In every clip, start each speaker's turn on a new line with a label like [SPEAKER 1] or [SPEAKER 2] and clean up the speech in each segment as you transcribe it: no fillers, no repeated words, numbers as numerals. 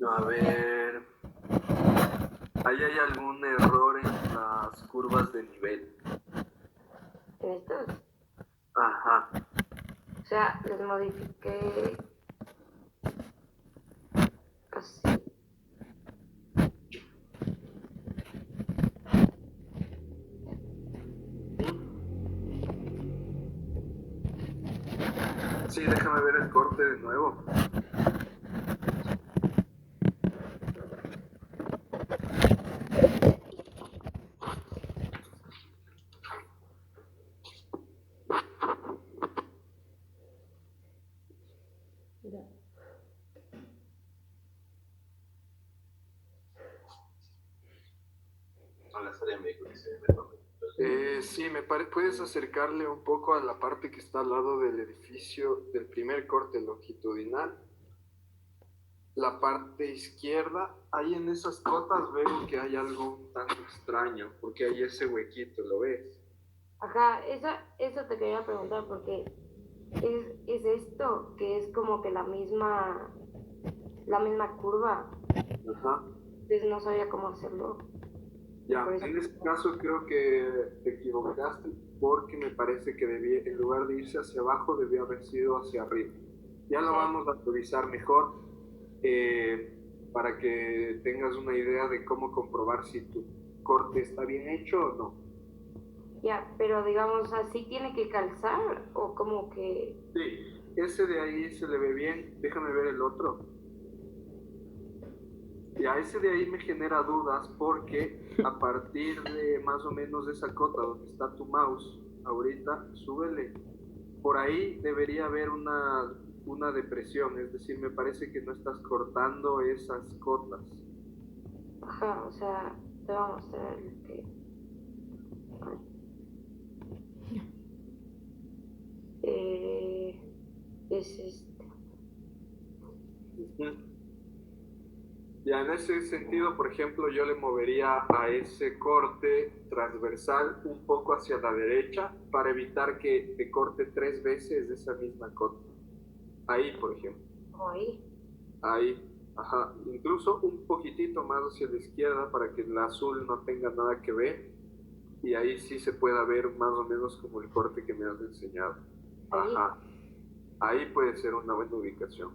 [SPEAKER 1] A ver, ¿ahí hay algún error en las curvas de nivel?
[SPEAKER 2] En estos.
[SPEAKER 1] Ajá.
[SPEAKER 2] O sea, les modifiqué así.
[SPEAKER 1] Sí, déjame ver el corte de nuevo.
[SPEAKER 2] Mira.
[SPEAKER 1] Sí, puedes acercarle un poco a la parte que está al lado del edificio, del primer corte longitudinal. La parte izquierda, ahí en esas cotas veo que hay algo un tanto extraño, porque hay ese huequito, ¿lo ves?
[SPEAKER 2] Ajá, eso te quería preguntar porque es esto que es como que la misma curva.
[SPEAKER 1] Ajá.
[SPEAKER 2] Entonces no sabía cómo hacerlo.
[SPEAKER 1] Ya,
[SPEAKER 2] Por eso.
[SPEAKER 1] en este caso creo que te equivocaste porque me parece que debía, en lugar de irse hacia abajo, debió haber sido hacia arriba. Ya lo
[SPEAKER 2] Sí.
[SPEAKER 1] vamos a revisar mejor eh, para que tengas una idea de cómo comprobar si tu corte está bien hecho o no.
[SPEAKER 2] Ya, pero digamos así tiene que calzar o como que.
[SPEAKER 1] Sí, ese de ahí se le ve bien. Déjame ver el otro. Y a ese de ahí me genera dudas porque a partir de más o menos de esa cota donde está tu mouse, ahorita, súbele. Por ahí debería haber una depresión, es decir, me parece que no estás cortando esas cotas.
[SPEAKER 2] Ajá, o sea, te voy a mostrar el que. Eh, es este.
[SPEAKER 1] Ujú. Ya en ese sentido, por ejemplo, yo le movería a ese corte transversal un poco hacia la derecha para evitar que te corte tres veces de esa misma cota. Ahí, por ejemplo.
[SPEAKER 2] Como ahí.
[SPEAKER 1] Ahí, ajá. Incluso un poquitito más hacia la izquierda para que el azul no tenga nada que ver. Y ahí sí se pueda ver más o menos como el corte que me has enseñado.
[SPEAKER 2] Ahí.
[SPEAKER 1] Ajá. Ahí puede ser una buena ubicación.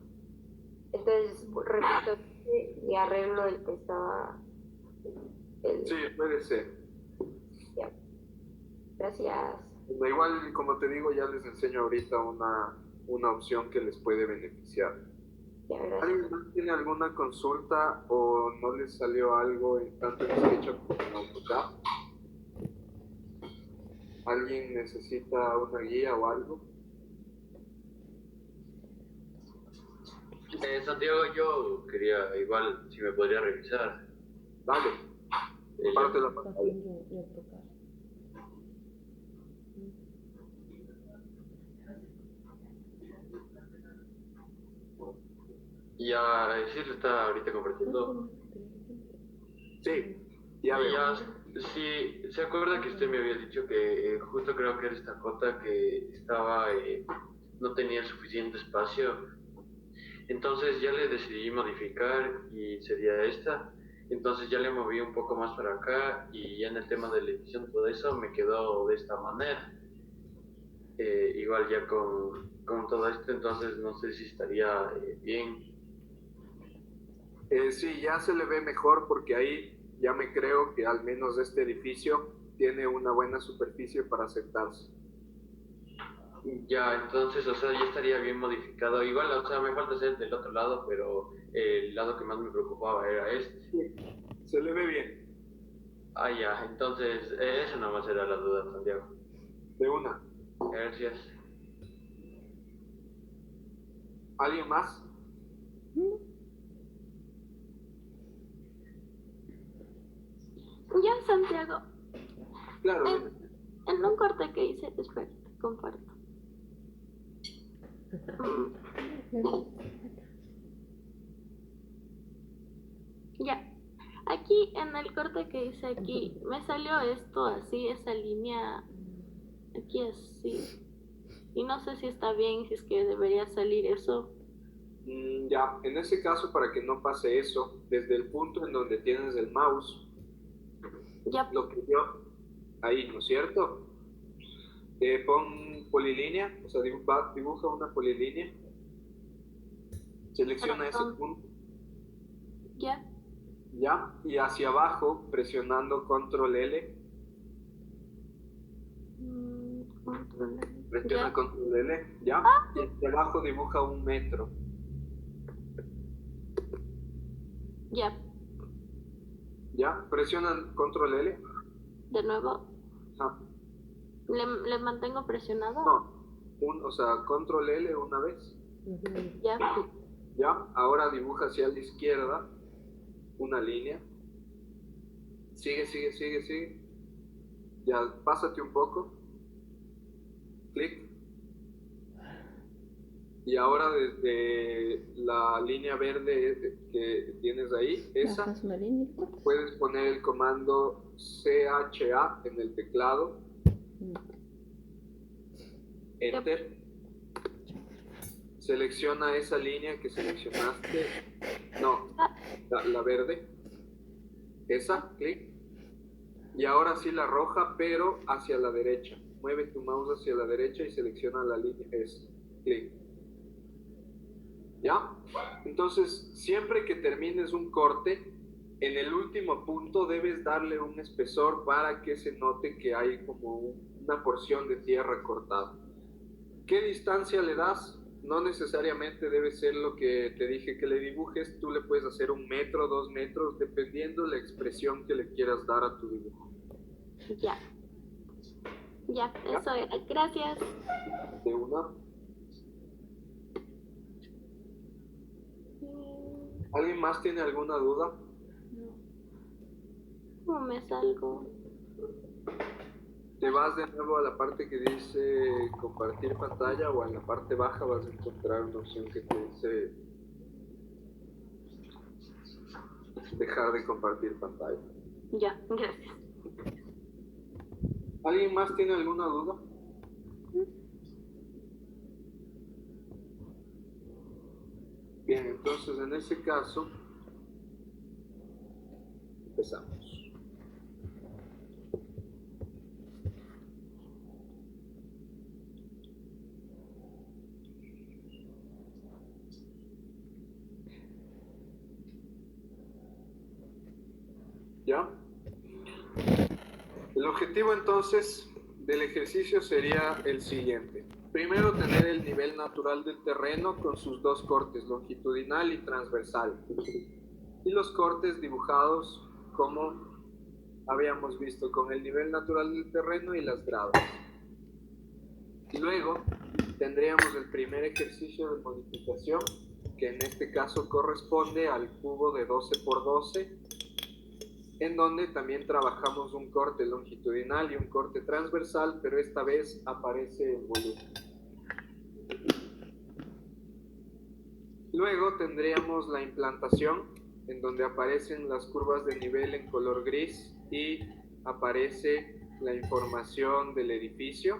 [SPEAKER 2] Entonces repito y arreglo el que estaba.
[SPEAKER 1] Sí,
[SPEAKER 2] El.
[SPEAKER 1] puede ser.
[SPEAKER 2] Ya. Gracias.
[SPEAKER 1] Da igual, como te digo, ya les enseño ahorita una opción que les puede beneficiar.
[SPEAKER 2] Ya, gracias.
[SPEAKER 1] ¿Alguien más tiene alguna consulta o no les salió algo en tanto en SketchUp como en AutoCAD? ¿Alguien necesita una guía o algo?
[SPEAKER 3] Santiago, yo quería igual si me podría revisar.
[SPEAKER 1] Dale, comparte la pantalla.
[SPEAKER 3] Ya, sí lo está ahorita compartiendo.
[SPEAKER 1] Sí, ya
[SPEAKER 3] Y
[SPEAKER 1] veo.
[SPEAKER 3] ya, sí, ¿se acuerda que usted me había dicho que justo creo que era esta cota que estaba, no tenía suficiente espacio? Entonces ya le decidí modificar y sería esta. Entonces ya le moví un poco más para acá y ya en el tema de la edición todo eso me quedó de esta manera. Igual ya con todo esto, entonces no sé si estaría bien.
[SPEAKER 1] Sí, ya se le ve mejor porque ahí ya me creo que al menos este edificio tiene una buena superficie para sentarse.
[SPEAKER 3] Ya, entonces, o sea, ya estaría bien modificado. Igual, o sea, me falta hacer del otro lado, pero el lado que más me preocupaba era este.
[SPEAKER 1] Sí, se le ve bien,
[SPEAKER 3] Ah, ya, entonces, esa nomás era la duda, Santiago.
[SPEAKER 1] de una.
[SPEAKER 3] Gracias.
[SPEAKER 1] ¿Alguien más?
[SPEAKER 4] Ya, Santiago,
[SPEAKER 1] Claro,
[SPEAKER 4] en,
[SPEAKER 1] dime.
[SPEAKER 4] en un corte que hice, espera, te comparto. Ya, aquí en el corte que hice aquí, me salió esto así, esa línea aquí así. Y no sé si está bien, si es que debería salir eso.
[SPEAKER 1] Ya, en ese caso, para que no pase eso, desde el punto en donde tienes el mouse,
[SPEAKER 4] Ya,
[SPEAKER 1] lo que yo, ahí, ¿no es cierto? Pon polilínea, o sea, dibuja una polilínea, selecciona ese
[SPEAKER 4] corazón.
[SPEAKER 1] punto,
[SPEAKER 4] Ya,
[SPEAKER 1] ya, y hacia abajo, presionando control L,
[SPEAKER 4] control.
[SPEAKER 1] presiona
[SPEAKER 4] Ya,
[SPEAKER 1] control L, ya, y hacia abajo dibuja 1 metro,
[SPEAKER 4] ya.
[SPEAKER 1] ya, presiona control L,
[SPEAKER 4] De nuevo,
[SPEAKER 1] ajá.
[SPEAKER 4] le mantengo presionado.
[SPEAKER 1] No, o sea, control L una vez,
[SPEAKER 4] Ya,
[SPEAKER 1] ya, ahora dibuja hacia la izquierda una línea, sigue, ya, pásate un poco, clic, y ahora desde la línea verde que tienes ahí, esa,
[SPEAKER 5] Bajas una línea y cortas.
[SPEAKER 1] puedes poner el comando CHA en el teclado, Enter, selecciona esa línea que seleccionaste, no, la verde, esa, clic, y ahora sí la roja, pero hacia la derecha. Mueve tu mouse hacia la derecha y selecciona la línea, es, clic. ¿Ya? Entonces, siempre que termines un corte, en el último punto debes darle un espesor para que se note que hay como una porción de tierra cortada. ¿Qué distancia le das? No necesariamente debe ser lo que te dije que le dibujes, tú le puedes hacer 1 metro, 2 metros, dependiendo la expresión que le quieras dar a tu dibujo.
[SPEAKER 4] ya. Ya, eso era. Gracias.
[SPEAKER 1] De una. ¿Alguien más tiene alguna duda?
[SPEAKER 4] ¿Cómo me salgo?
[SPEAKER 1] Te vas de nuevo a la parte que dice compartir pantalla o en la parte baja vas a encontrar una opción que te dice dejar de compartir pantalla.
[SPEAKER 4] Ya, gracias.
[SPEAKER 1] ¿Alguien más tiene alguna duda? Bien, entonces en ese caso empezamos. ¿Ya? El objetivo entonces del ejercicio sería el siguiente. Primero, tener el nivel natural del terreno con sus dos cortes, longitudinal y transversal. Y los cortes dibujados como habíamos visto, con el nivel natural del terreno y las gradas. Luego, tendríamos el primer ejercicio de modificación, que en este caso corresponde al cubo de 12 por 12, en donde también trabajamos un corte longitudinal y un corte transversal, pero esta vez aparece en volumen. Luego tendríamos la implantación, en donde aparecen las curvas de nivel en color gris y aparece la información del edificio,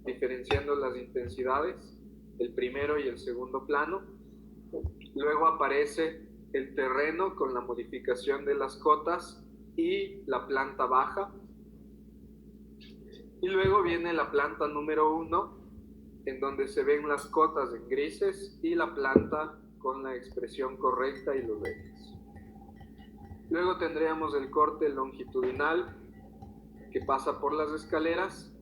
[SPEAKER 1] diferenciando las intensidades, el primero y el segundo plano. Luego aparece el terreno con la modificación de las cotas y la planta baja. Y luego viene la planta número 1, en donde se ven las cotas en grises y la planta con la expresión correcta y los ejes. Luego tendríamos el corte longitudinal que pasa por las escaleras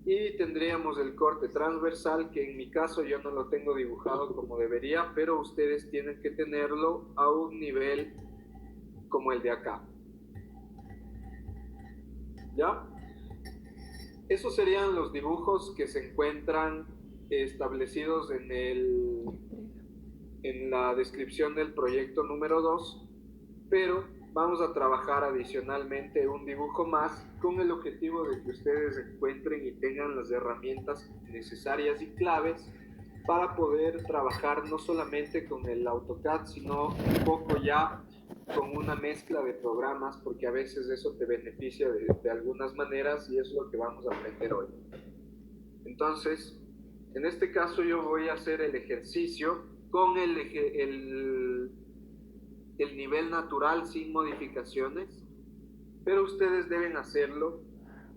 [SPEAKER 1] y tendríamos el corte transversal, que en mi caso yo no lo tengo dibujado como debería, pero ustedes tienen que tenerlo a un nivel como el de acá. ¿Ya? Esos serían los dibujos que se encuentran establecidos en la descripción del proyecto número 2, pero vamos a trabajar adicionalmente un dibujo más con el objetivo de que ustedes encuentren y tengan las herramientas necesarias y claves para poder trabajar no solamente con el AutoCAD, sino un poco ya con una mezcla de programas, porque a veces eso te beneficia de algunas maneras y es lo que vamos a aprender hoy. Entonces, En este caso yo voy a hacer el ejercicio con el nivel natural sin modificaciones, pero ustedes deben hacerlo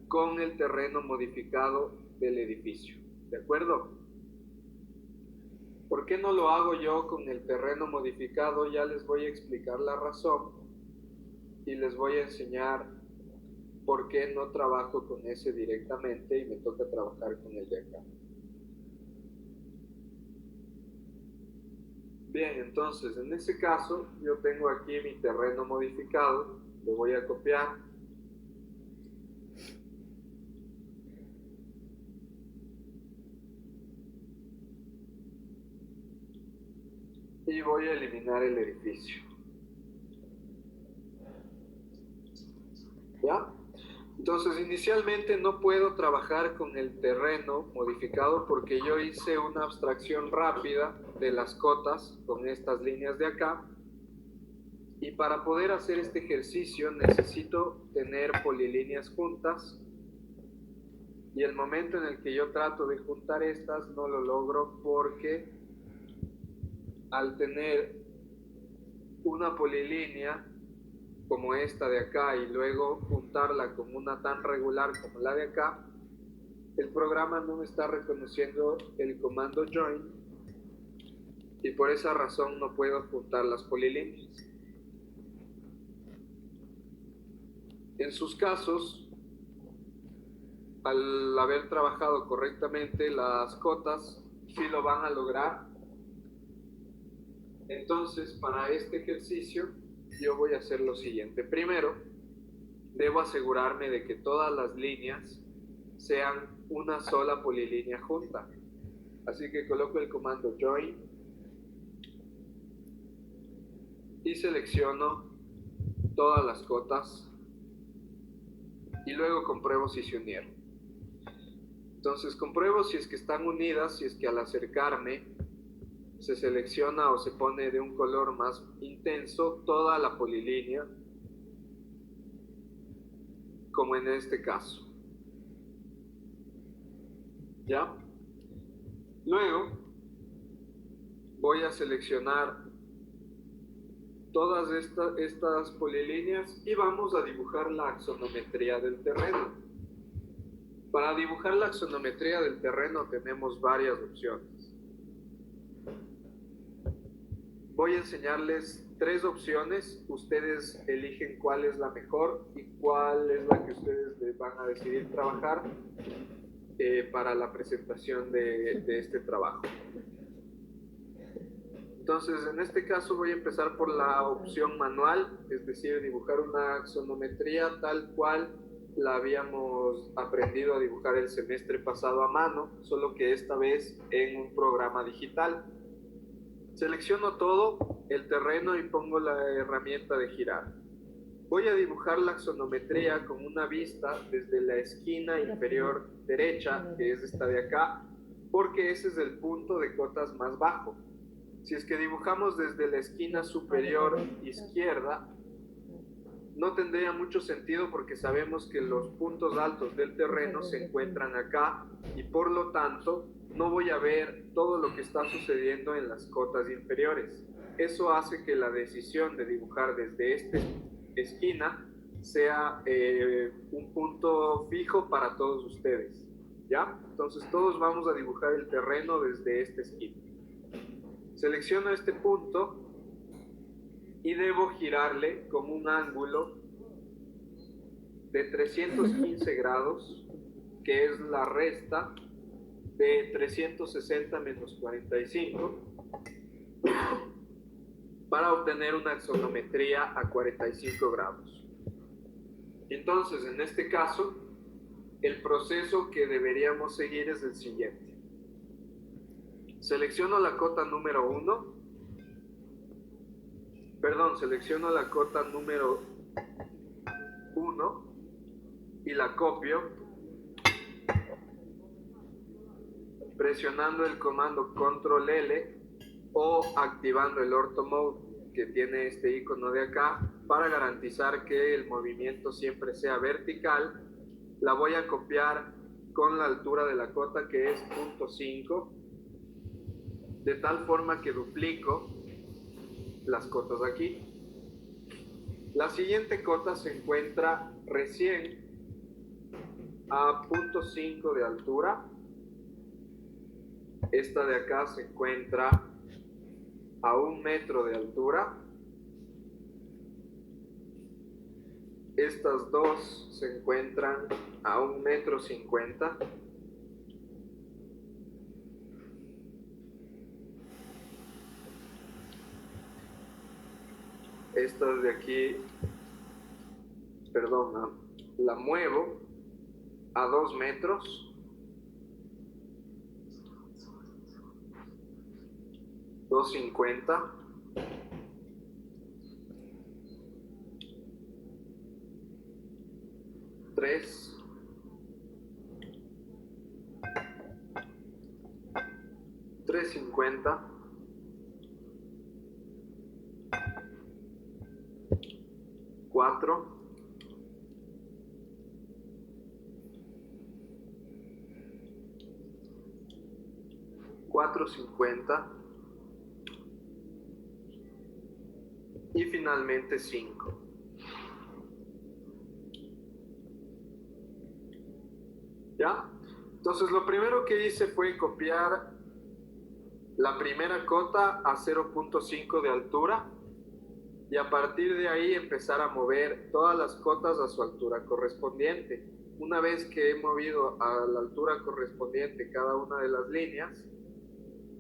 [SPEAKER 1] con el terreno modificado del edificio, ¿de acuerdo? ¿Por qué no lo hago yo con el terreno modificado? Ya les voy a explicar la razón y les voy a enseñar por qué no trabajo con ese directamente y me toca trabajar con el de acá. Bien, entonces en ese caso yo tengo aquí mi terreno modificado, lo voy a copiar. Y voy a eliminar el edificio. ¿Ya? Entonces inicialmente no puedo trabajar con el terreno modificado porque yo hice una abstracción rápida de las cotas con estas líneas de acá. Y para poder hacer este ejercicio necesito tener polilíneas juntas. Y el momento en el que yo trato de juntar estas no lo logro porque al tener una polilínea como esta de acá y luego juntarla con una tan regular como la de acá, el programa no me está reconociendo el comando join y por esa razón no puedo juntar las polilíneas. En sus casos, al haber trabajado correctamente las cotas, sí lo van a lograr. Entonces, para este ejercicio, yo voy a hacer lo siguiente. Primero, debo asegurarme de que todas las líneas sean una sola polilínea junta. Así que coloco el comando join y selecciono todas las cotas y luego compruebo si se unieron. Entonces compruebo si es que están unidas, si es que al acercarme se selecciona o se pone de un color más intenso toda la polilínea, como en este caso. ¿Ya? Luego voy a seleccionar todas estas polilíneas y vamos a dibujar la axonometría del terreno. Para dibujar la axonometría del terreno tenemos varias opciones. Voy a enseñarles 3 opciones, ustedes eligen cuál es la mejor y cuál es la que ustedes les van a decidir trabajar para la presentación de este trabajo. Entonces, en este caso voy a empezar por la opción manual, es decir, dibujar una axonometría tal cual la habíamos aprendido a dibujar el semestre pasado a mano, solo que esta vez en un programa digital. Selecciono todo el terreno y pongo la herramienta de girar. Voy a dibujar la axonometría con una vista desde la esquina inferior derecha, que es esta de acá, porque ese es el punto de cotas más bajo. Si es que dibujamos desde la esquina superior izquierda, no tendría mucho sentido porque sabemos que los puntos altos del terreno se encuentran acá y por lo tanto no voy a ver todo lo que está sucediendo en las cotas inferiores. Eso hace que la decisión de dibujar desde esta esquina sea un punto fijo para todos ustedes, ¿ya? Entonces todos vamos a dibujar el terreno desde esta esquina. Selecciono este punto y debo girarle con un ángulo de 315 grados, que es la resta de 360 menos 45, para obtener una axonometría a 45 grados. Entonces, en este caso, el proceso que deberíamos seguir es el siguiente. Selecciono la cota número 1, selecciono la cota número 1 y la copio presionando el comando Control L o activando el Ortho Mode que tiene este icono de acá para garantizar que el movimiento siempre sea vertical. La voy a copiar con la altura de la cota, que es 0.5, de tal forma que duplico las cotas aquí. La siguiente cota se encuentra recién a 0.5 de altura. Esta de acá se encuentra a 1 metro de altura. Estas dos se encuentran a 1,50 m. Esta de aquí, perdón, la muevo a 2 metros. 2,50. Tres. 3,50. 4. 4,50. Y finalmente 5. ¿Ya? Entonces lo primero que hice fue copiar la primera cota a 0.5 de altura y a partir de ahí empezar a mover todas las cotas a su altura correspondiente. Una vez que he movido a la altura correspondiente cada una de las líneas,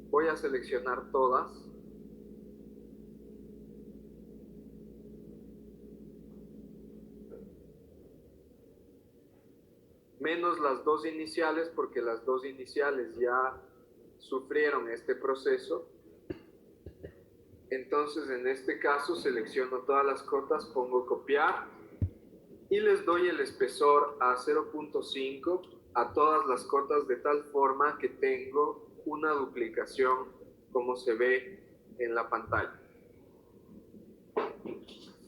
[SPEAKER 1] voy a seleccionar todas. Menos las dos iniciales, porque las dos iniciales ya sufrieron este proceso. Entonces en este caso selecciono todas las cotas, pongo copiar y les doy el espesor a 0.5 a todas las cotas, de tal forma que tengo una duplicación como se ve en la pantalla.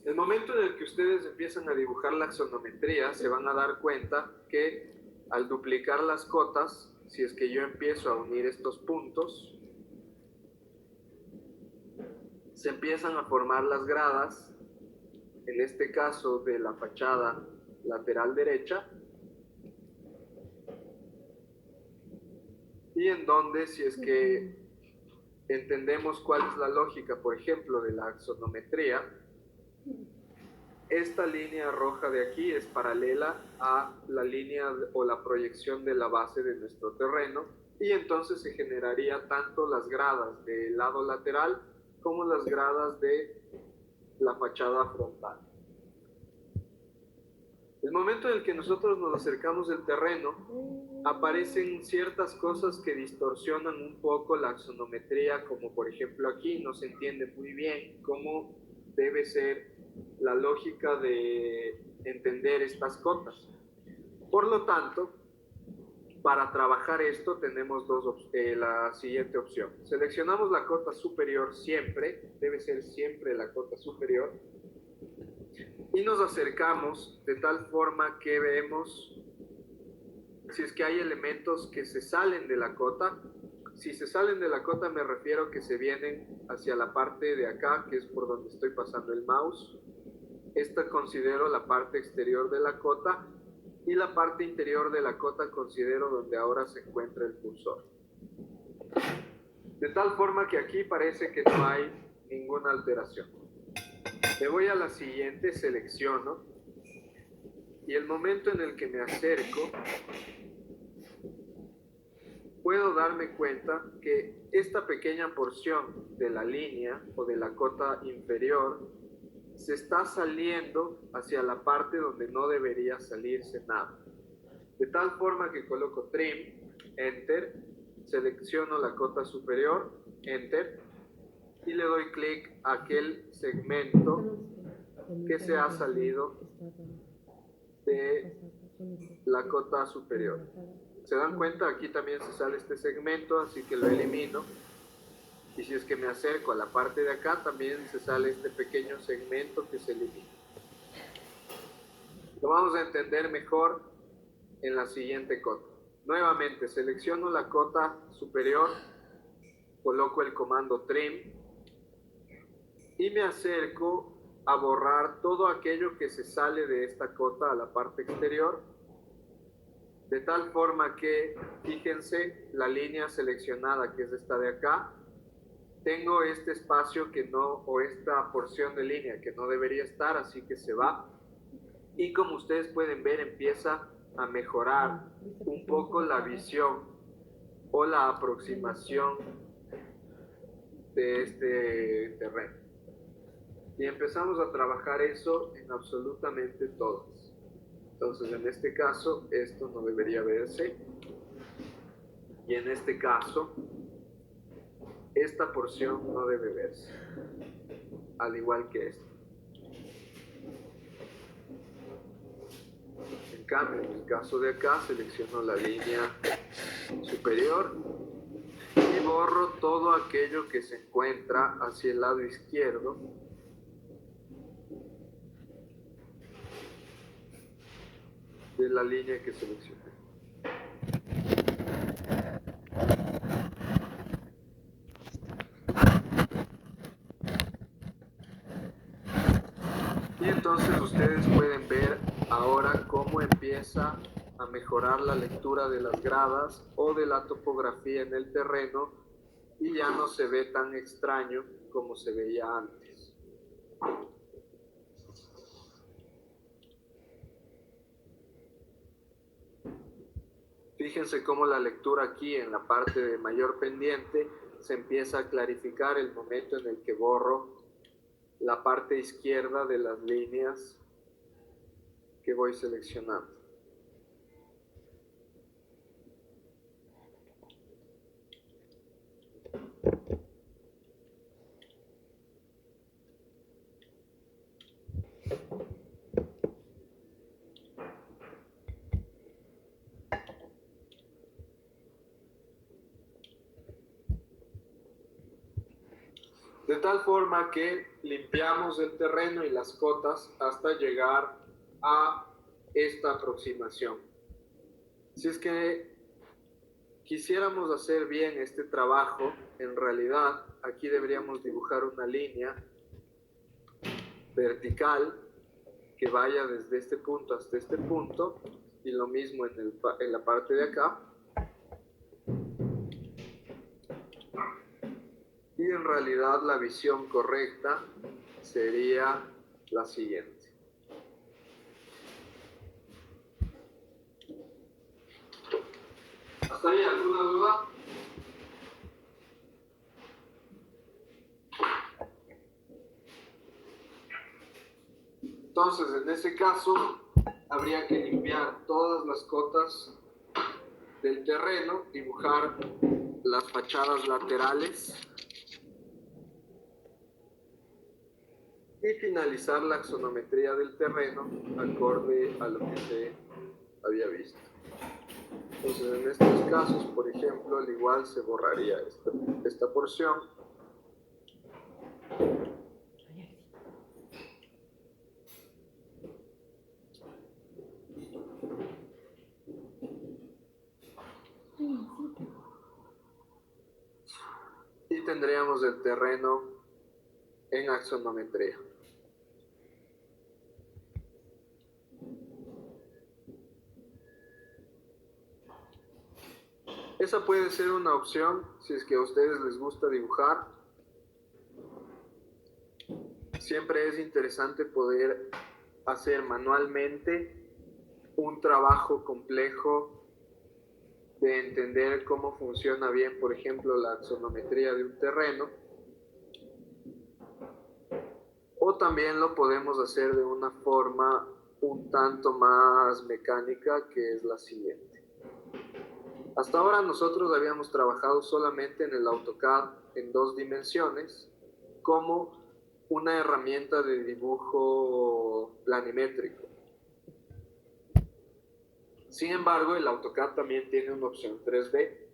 [SPEAKER 1] El momento en el que ustedes empiezan a dibujar la axonometría, se van a dar cuenta que al duplicar las cotas, si es que yo empiezo a unir estos puntos, se empiezan a formar las gradas, en este caso de la fachada lateral derecha, y en donde, si es que entendemos cuál es la lógica, por ejemplo, de la axonometría, esta línea roja de aquí es paralela a la línea o la proyección de la base de nuestro terreno, y entonces se generaría tanto las gradas del lado lateral como las gradas de la fachada frontal. El momento en el que nosotros nos acercamos del terreno, aparecen ciertas cosas que distorsionan un poco la axonometría, como por ejemplo aquí no se entiende muy bien cómo debe ser la lógica de entender estas cotas. Por lo tanto, para trabajar esto tenemos la siguiente opción. Seleccionamos la cota superior siempre, debe ser siempre la cota superior, y nos acercamos de tal forma que vemos si es que hay elementos que se salen de la cota. Si se salen de la cota me refiero que se vienen hacia la parte de acá, que es por donde estoy pasando el mouse. Esta considero la parte exterior de la cota, y la parte interior de la cota considero donde ahora se encuentra el cursor. De tal forma que aquí parece que no hay ninguna alteración. Me voy a la siguiente, selecciono, y el momento en el que me acerco, puedo darme cuenta que esta pequeña porción de la línea o de la cota inferior se está saliendo hacia la parte donde no debería salirse nada. De tal forma que coloco trim, enter, selecciono la cota superior, enter, y le doy clic a aquel segmento que se ha salido de la cota superior. ¿Se dan cuenta? Aquí también se sale este segmento, así que lo elimino. Y si es que me acerco a la parte de acá, también se sale este pequeño segmento que se elimina. Lo vamos a entender mejor en la siguiente cota. Nuevamente selecciono la cota superior, coloco el comando trim y me acerco a borrar todo aquello que se sale de esta cota a la parte exterior, de tal forma que, fíjense, la línea seleccionada, que es esta de acá, tengo este espacio que no, o esta porción de línea que no debería estar, así que se va. Y como ustedes pueden ver, empieza a mejorar un poco la visión o la aproximación de este terreno. Y empezamos a trabajar eso en absolutamente todas. Entonces, en este caso, esto no debería verse. Y en este caso, esta porción no debe verse. Al igual que esta. En cambio, en el caso de acá, selecciono la línea superior y borro todo aquello que se encuentra hacia el lado izquierdo de la línea que seleccioné. Y entonces ustedes pueden ver ahora cómo empieza a mejorar la lectura de las gradas o de la topografía en el terreno y ya no se ve tan extraño como se veía antes. Fíjense cómo la lectura aquí en la parte de mayor pendiente se empieza a clarificar el momento en el que borro la parte izquierda de las líneas que voy seleccionando. De tal forma que limpiamos el terreno y las cotas hasta llegar a esta aproximación. Si es que quisiéramos hacer bien este trabajo, en realidad aquí deberíamos dibujar una línea vertical que vaya desde este punto hasta este punto y lo mismo en la parte de acá. Y en realidad la visión correcta sería la siguiente. ¿Hasta ahí alguna duda? Entonces, en ese caso, habría que limpiar todas las cotas del terreno, dibujar las fachadas laterales y finalizar la axonometría del terreno acorde a lo que se había visto. Entonces, en estos casos, por ejemplo, al igual se borraría esta porción. Y tendríamos el terreno en axonometría. Esa puede ser una opción si es que a ustedes les gusta dibujar. Siempre es interesante poder hacer manualmente un trabajo complejo de entender cómo funciona bien, por ejemplo, la axonometría de un terreno. O también lo podemos hacer de una forma un tanto más mecánica, que es la siguiente. Hasta ahora nosotros habíamos trabajado solamente en el AutoCAD en 2 dimensiones como una herramienta de dibujo planimétrico. Sin embargo, el AutoCAD también tiene una opción 3D.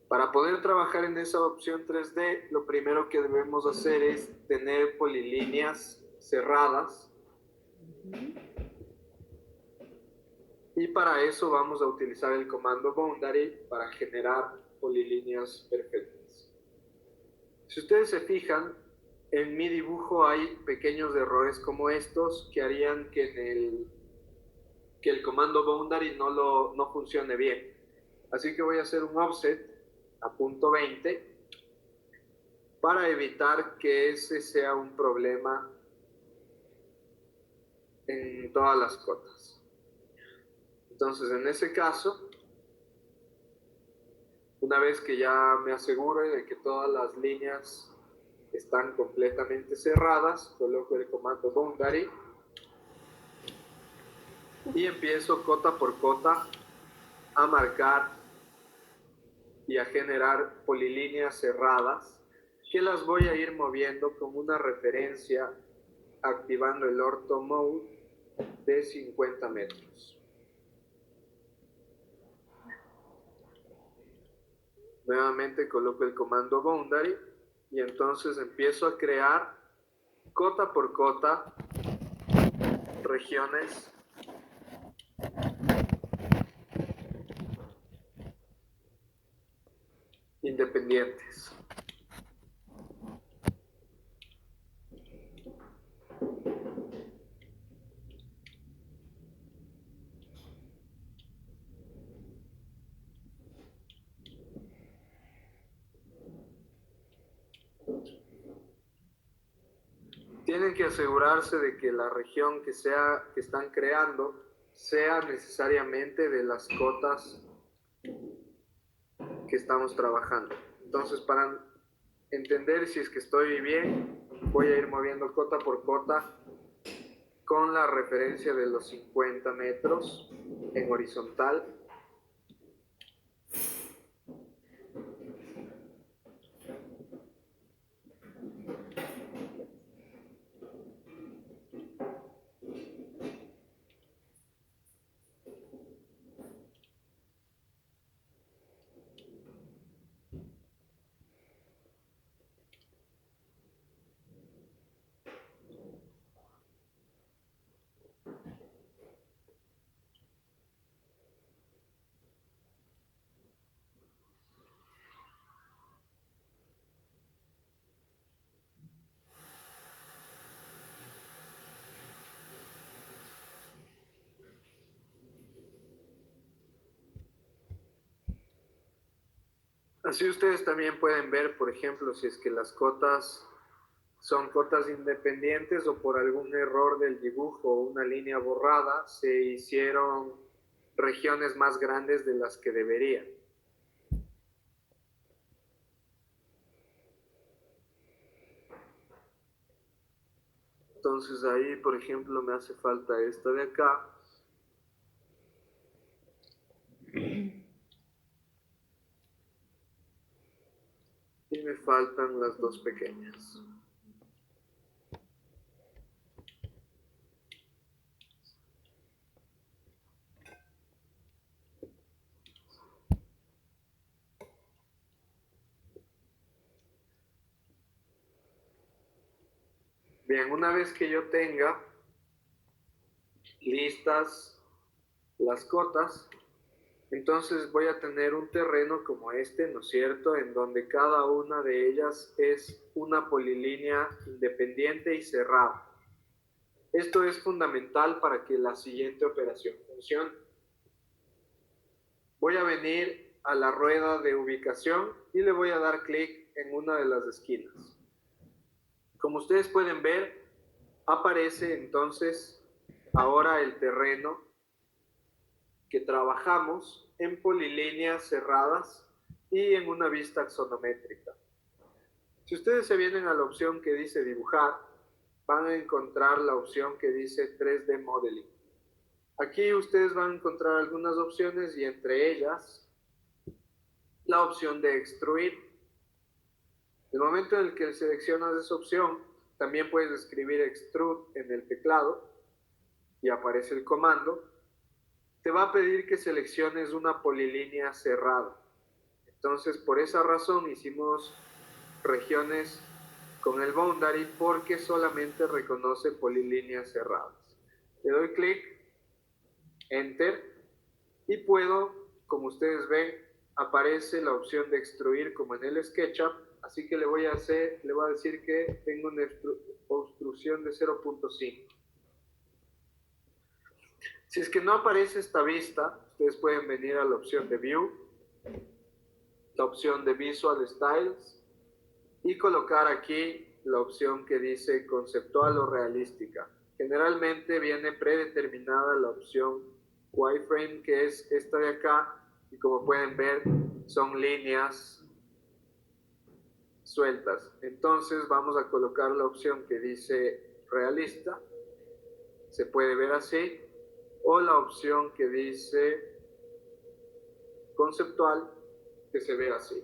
[SPEAKER 1] Para poder trabajar en esa opción 3D, lo primero que debemos hacer es tener polilíneas cerradas Y para eso vamos a utilizar el comando boundary para generar polilíneas perfectas. Si ustedes se fijan, en mi dibujo hay pequeños errores como estos que harían que el comando boundary no funcione bien. Así que voy a hacer un offset a punto 20 para evitar que ese sea un problema en todas las cotas. Entonces, en ese caso, una vez que ya me aseguro de que todas las líneas están completamente cerradas, coloco el comando boundary y empiezo cota por cota a marcar y a generar polilíneas cerradas que las voy a ir moviendo con una referencia activando el ortho mode de 50 metros. Nuevamente coloco el comando boundary y entonces empiezo a crear cota por cota regiones independientes. Tienen que asegurarse de que la región que están creando sea necesariamente de las cotas que estamos trabajando. Entonces, para entender si es que estoy bien, voy a ir moviendo cota por cota con la referencia de los 50 metros en horizontal. Así ustedes también pueden ver, por ejemplo, si es que las cotas son cotas independientes o por algún error del dibujo o una línea borrada, se hicieron regiones más grandes de las que deberían. Entonces ahí, por ejemplo, me hace falta esta de acá. Y me faltan las dos pequeñas. Bien, una vez que yo tenga listas las cotas, entonces voy a tener un terreno como este, ¿no es cierto?, en donde cada una de ellas es una polilínea independiente y cerrada. Esto es fundamental para que la siguiente operación funcione. Voy a venir a la rueda de ubicación y le voy a dar clic en una de las esquinas. Como ustedes pueden ver, aparece entonces ahora el terreno que trabajamos en polilíneas cerradas y en una vista axonométrica. Si ustedes se vienen a la opción que dice dibujar, van a encontrar la opción que dice 3D Modeling. Aquí ustedes van a encontrar algunas opciones y entre ellas la opción de extruir. El momento en el que seleccionas esa opción, también puedes escribir extrude en el teclado y aparece el comando. Te va a pedir que selecciones una polilínea cerrada. Entonces, por esa razón hicimos regiones con el boundary porque solamente reconoce polilíneas cerradas. Le doy clic, enter Y puedo, como ustedes ven, aparece la opción de extruir como en el SketchUp, así que le voy a decir que tengo una obstrucción de 0.5. Si es que no aparece esta vista, ustedes pueden venir a la opción de View, la opción de Visual Styles y colocar aquí la opción que dice conceptual o realística. Generalmente viene predeterminada la opción wireframe, que es esta de acá, y como pueden ver son líneas sueltas. Entonces vamos a colocar la opción que dice realista, se puede ver así, o la opción que dice conceptual, que se ve así.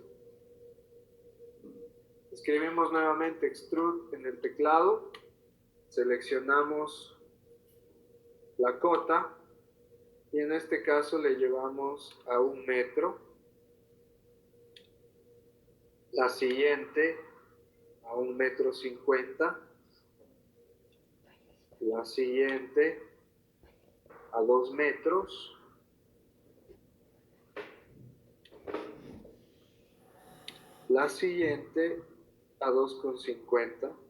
[SPEAKER 1] Escribimos nuevamente extrude en el teclado, seleccionamos la cota y en este caso le llevamos a 1 metro, la siguiente a 1,50 m, la siguiente a 2 metros, la siguiente a 2,50 m,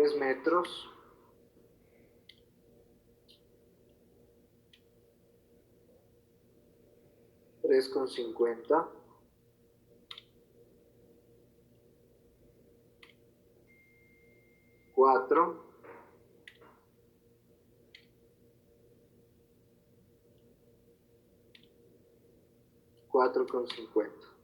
[SPEAKER 1] tres metros, tres con 50, cuatro, 4,50.